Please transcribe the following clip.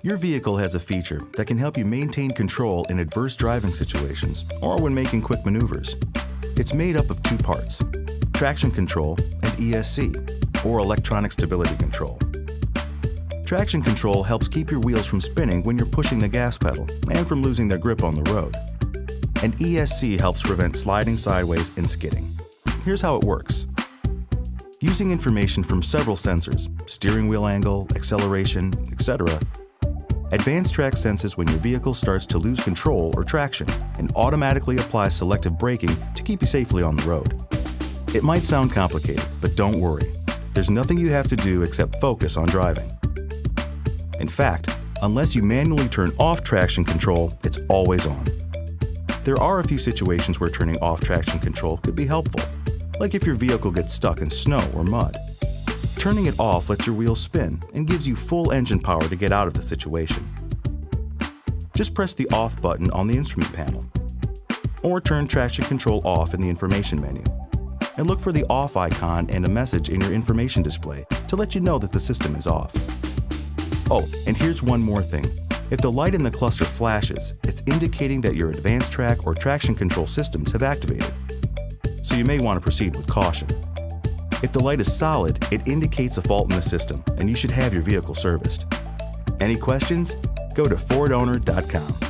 Your vehicle has a feature that can help you maintain control in adverse driving situations or when making quick maneuvers. It's made up of two parts: traction control and ESC, or electronic stability control. Traction control helps keep your wheels from spinning when you're pushing the gas pedal and from losing their grip on the road. And ESC helps prevent sliding sideways and skidding. Here's how it works. Using information from several sensors, steering wheel angle, acceleration, etc., AdvanceTrac senses when your vehicle starts to lose control or traction and automatically applies selective braking to keep you safely on the road. It might sound complicated, but don't worry. There's nothing you have to do except focus on driving. In fact, unless you manually turn off traction control, it's always on. There are a few situations where turning off traction control could be helpful, like if your vehicle gets stuck in snow or mud. Turning it off lets your wheels spin and gives you full engine power to get out of the situation. Just press the off button on the instrument panel, or turn traction control off in the information menu, and look for the off icon and a message in your information display to let you know that the system is off. Oh, and here's one more thing. If the light in the cluster flashes, it's indicating that your AdvanceTrac or traction control systems have activated, so you may want to proceed with caution. If the light is solid, it indicates a fault in the system, and you should have your vehicle serviced. Any questions? Go to FordOwner.com.